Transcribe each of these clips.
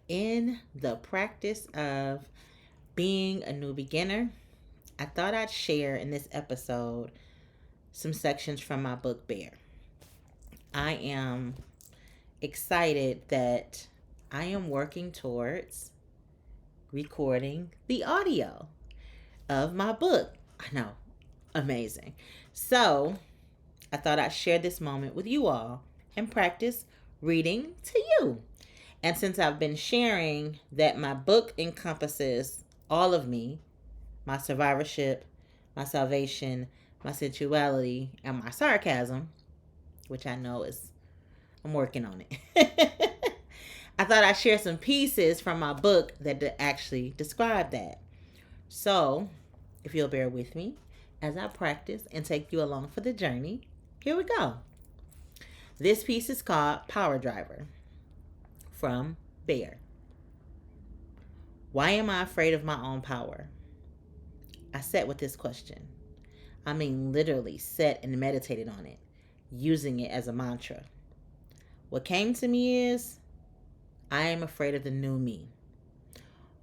In the practice of being a new beginner, I thought I'd share in this episode some sections from my book Bear. I am excited that I am working towards recording the audio of my book. I know, amazing. So, I thought I'd share this moment with you all and practice reading to you. And since I've been sharing that my book encompasses all of me, my survivorship, my salvation, my sensuality, and my sarcasm, which I know is, I'm working on it. I thought I'd share some pieces from my book that actually describe that. So, if you'll bear with me as I practice and take you along for the journey, here we go. This piece is called Power Driver from Bear. Why am I afraid of my own power? I sat with this question. I mean, literally sat and meditated on it, using it as a mantra. What came to me is I am afraid of the new me.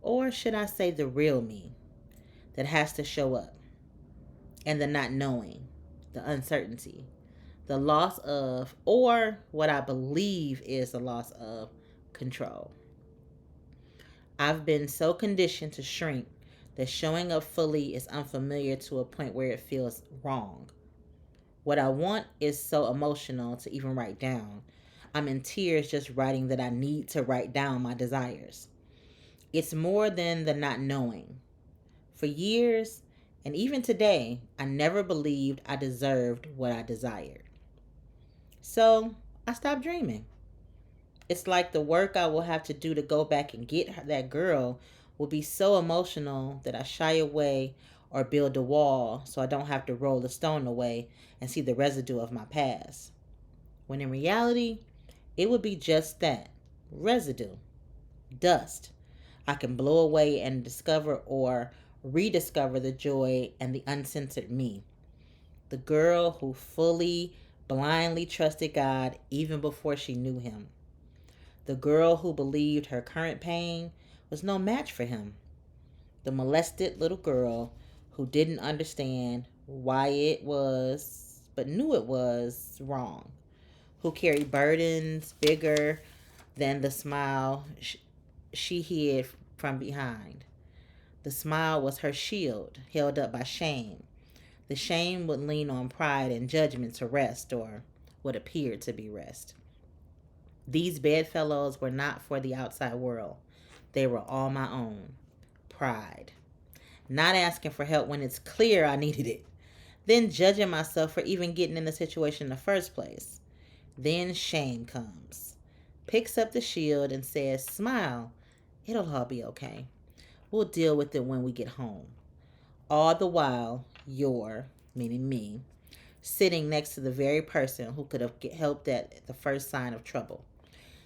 Or should I say the real me that has to show up? And the not knowing, the uncertainty, the loss of, or what I believe is the loss of control. I've been so conditioned to shrink that showing up fully is unfamiliar to a point where it feels wrong. What I want is so emotional to even write down. I'm in tears just writing that I need to write down my desires. It's more than the not knowing. For years, and even today, I never believed I deserved what I desired. So I stopped dreaming. It's like the work I will have to do to go back and get that girl will be so emotional that I shy away or build a wall so I don't have to roll the stone away and see the residue of my past. When in reality, it would be just that residue, dust. I can blow away and discover or rediscover the joy and the uncensored me. The girl who fully, blindly trusted God even before she knew Him. The girl who believed her current pain was no match for him. The molested little girl who didn't understand why it was, but knew it was wrong. Who carried burdens bigger than the smile she hid from behind. The smile was her shield, held up by shame. The shame would lean on pride and judgment to rest, or what appeared to be rest. These bedfellows were not for the outside world. They were all my own. Pride. Not asking for help when it's clear I needed it. Then judging myself for even getting in the situation in the first place. Then shame comes. Picks up the shield and says, "Smile. It'll all be okay. We'll deal with it when we get home." All the while, you're, meaning me, sitting next to the very person who could have helped at the first sign of trouble.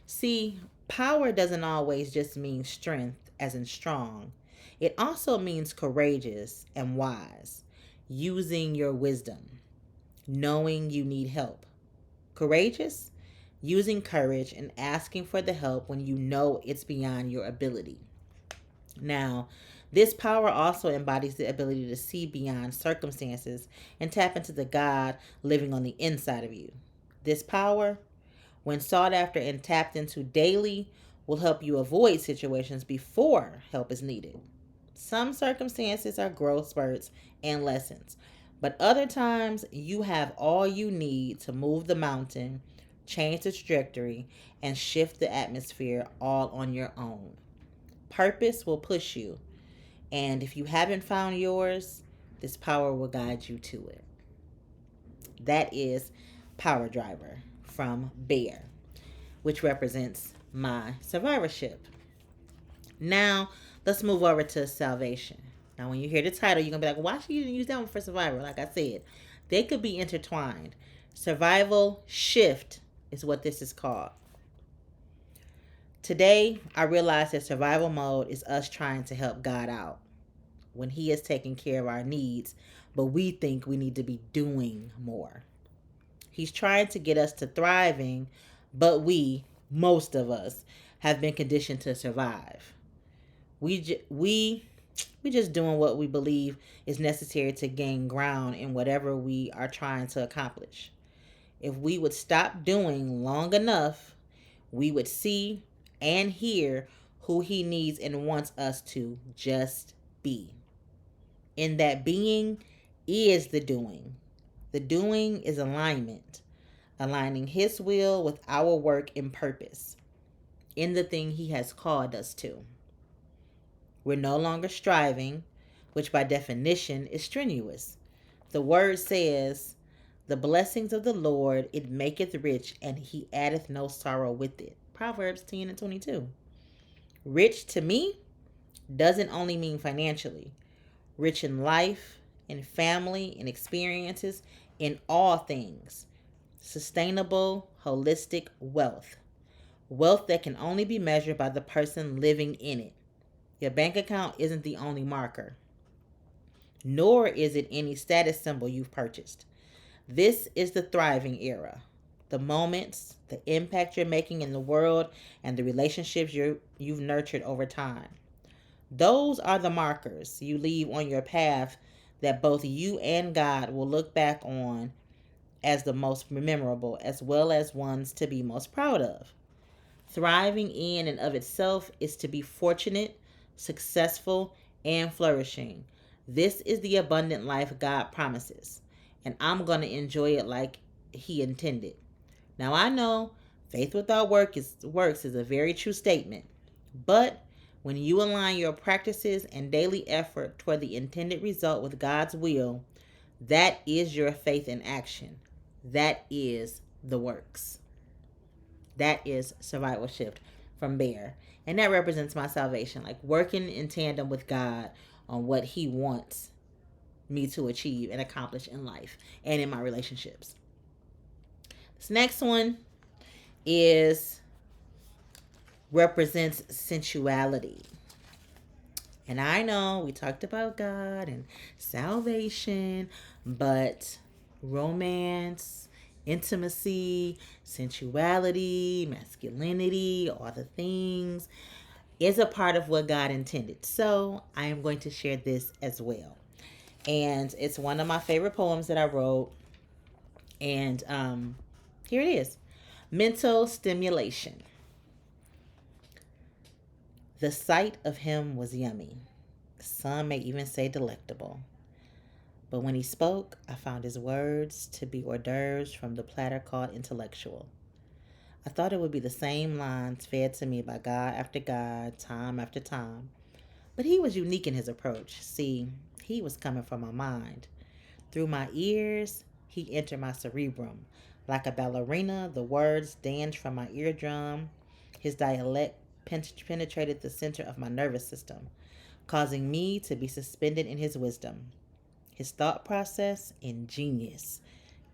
See, power doesn't always just mean strength, as in strong. It also means courageous and wise, using your wisdom, knowing you need help. Courageous, using courage and asking for the help when you know it's beyond your ability. Now, this power also embodies the ability to see beyond circumstances and tap into the God living on the inside of you. This power, when sought after and tapped into daily, will help you avoid situations before help is needed. Some circumstances are growth spurts and lessons, but other times you have all you need to move the mountain, change the trajectory, and shift the atmosphere all on your own. Purpose will push you, and if you haven't found yours, this power will guide you to it. That is Power Driver from Bear, which represents my survivorship. Now, let's move over to salvation. Now, when you hear the title, you're going to be like, why should you use that one for survival? Like I said, they could be intertwined. Survival shift is what this is called. Today, I realize that survival mode is us trying to help God out when He is taking care of our needs, but we think we need to be doing more. He's trying to get us to thriving, but we, most of us, have been conditioned to survive. We just doing what we believe is necessary to gain ground in whatever we are trying to accomplish. If we would stop doing long enough, we would see and hear who he needs and wants us to just be. In that being is the doing. The doing is alignment, aligning his will with our work and purpose in the thing he has called us to. We're no longer striving, which by definition is strenuous. The word says, the blessings of the Lord, it maketh rich, and he addeth no sorrow with it. Proverbs 10 and 22. Rich to me doesn't only mean financially. Rich in life, in family, in experiences, in all things. Sustainable, holistic wealth. Wealth that can only be measured by the person living in it. Your bank account isn't the only marker, nor is it any status symbol you've purchased. This is the thriving era. The moments, the impact you're making in the world, and the relationships you've nurtured over time. Those are the markers you leave on your path that both you and God will look back on as the most memorable, as well as ones to be most proud of. Thriving in and of itself is to be fortunate, successful, and flourishing. This is the abundant life God promises, and I'm going to enjoy it like he intended. Now I know faith without works is a very true statement, but when you align your practices and daily effort toward the intended result with God's will, that is your faith in action. That is the works. That is survival shift from Bear. And that represents my salvation, like working in tandem with God on what he wants me to achieve and accomplish in life and in my relationships. This next one is represents sensuality. And I know we talked about God and salvation, but romance, intimacy, sensuality, masculinity, all the things is a part of what God intended. So I am going to share this as well. And it's one of my favorite poems that I wrote. And here it is. Mental stimulation. The sight of him was yummy. Some may even say delectable. But when he spoke, I found his words to be hors d'oeuvres from the platter called intellectual. I thought it would be the same lines fed to me by God after God, time after time. But he was unique in his approach. See, he was coming from my mind. Through my ears, he entered my cerebrum. Like a ballerina, the words danced from my eardrum. His dialect penetrated the center of my nervous system, causing me to be suspended in his wisdom. His thought process, ingenious.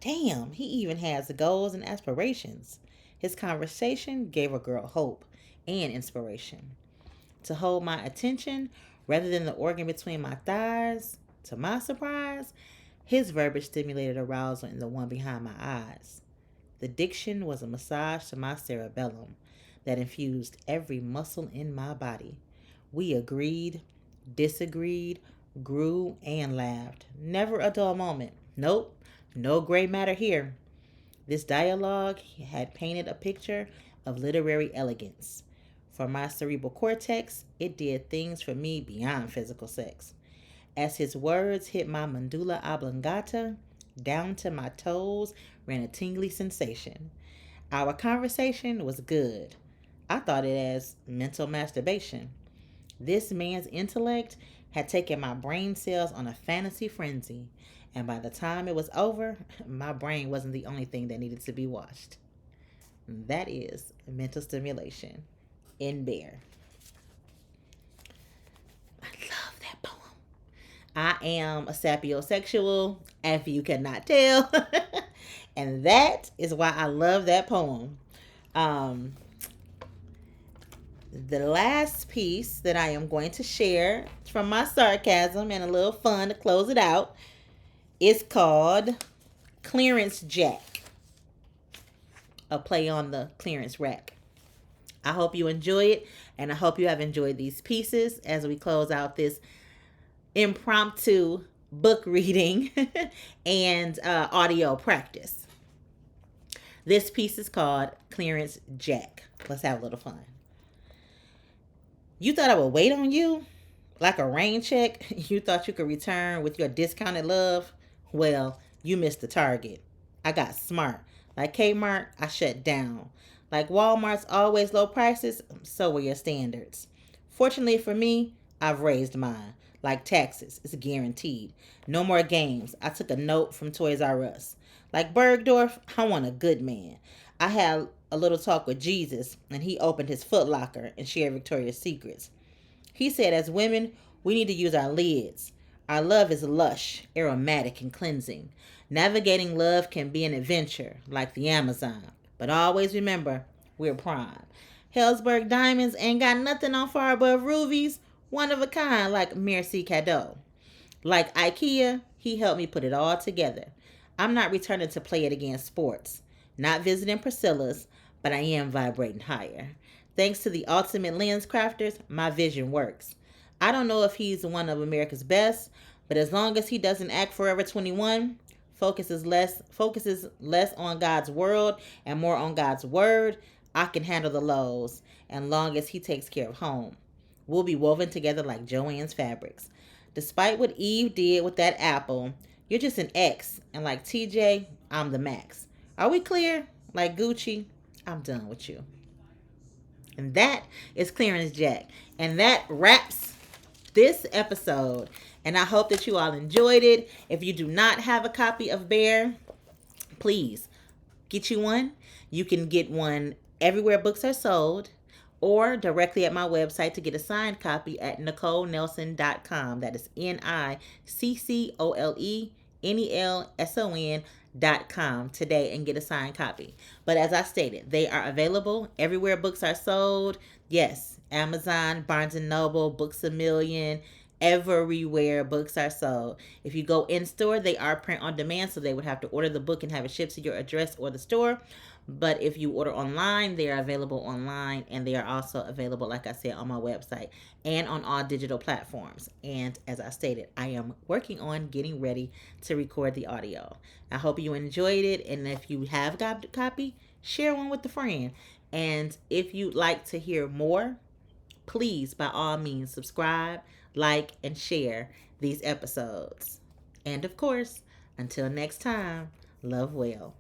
Damn, he even has goals and aspirations. His conversation gave a girl hope and inspiration. To hold my attention rather than the organ between my thighs, to my surprise, his verbiage stimulated arousal in the one behind my eyes. The diction was a massage to my cerebellum that infused every muscle in my body. We agreed, disagreed, grew, and laughed. Never a dull moment. Nope, no gray matter here. This dialogue had painted a picture of literary elegance. For my cerebral cortex, it did things for me beyond physical sex. As his words hit my medulla oblongata, down to my toes ran a tingly sensation. Our conversation was good. I thought it as mental masturbation. This man's intellect had taken my brain cells on a fantasy frenzy, and by the time it was over, my brain wasn't the only thing that needed to be washed. That is mental stimulation in Bear. I love that poem. I am a sapiosexual, if you cannot tell. And that is why I love that poem. The last piece that I am going to share from my sarcasm and a little fun to close it out is called Clearance Jack. A play on the clearance rack. I hope you enjoy it, and I hope you have enjoyed these pieces as we close out this impromptu book reading and audio practice. This piece is called Clearance Jack. Let's have a little fun. You thought I would wait on you? Like a rain check? You thought you could return with your discounted love? Well, you missed the target. I got smart. Like Kmart, I shut down. Like Walmart's always low prices, so were your standards. Fortunately for me, I've raised mine. Like taxes, it's guaranteed. No more games. I took a note from Toys R Us. Like Bergdorf, I want a good man. I had a little talk with Jesus, and he opened his Foot Locker and shared Victoria's Secrets. He said, as women, we need to use our lids. Our love is lush, aromatic, and cleansing. Navigating love can be an adventure, like the Amazon. But always remember, we're prime. Hellsberg diamonds ain't got nothing on far above rubies. One of a kind, like Merci Cadeau. Like IKEA, he helped me put it all together. I'm not returning to play it against sports. Not visiting Priscilla's, but I am vibrating higher. Thanks to the ultimate lens crafters, my vision works. I don't know if he's one of America's best, but as long as he doesn't act Forever 21, focuses less on God's world and more on God's word, I can handle the lows, and long as he takes care of home. We'll be woven together like Joanne's fabrics. Despite what Eve did with that apple, you're just an X, and like TJ, I'm the max. Are we clear? Like Gucci, I'm done with you. And that is Clearance Jack. And that wraps this episode. And I hope that you all enjoyed it. If you do not have a copy of Bear, please get you one. You can get one everywhere books are sold, or directly at my website to get a signed copy at NicoleNelson.com. That is NiccOlenelson.com today and get a signed copy. But as I stated, they are available everywhere books are sold. Yes, Amazon, Barnes & Noble, Books A Million, everywhere books are sold. If you go in store, they are print on demand, so they would have to order the book and have it shipped to your address or the store. But if you order online, they are available online, and they are also available, like I said, on my website and on all digital platforms. And as I stated, I am working on getting ready to record the audio. I hope you enjoyed it, and if you have got a copy, share one with a friend. And if you'd like to hear more, please, by all means, subscribe, like, and share these episodes. And of course, until next time, love well.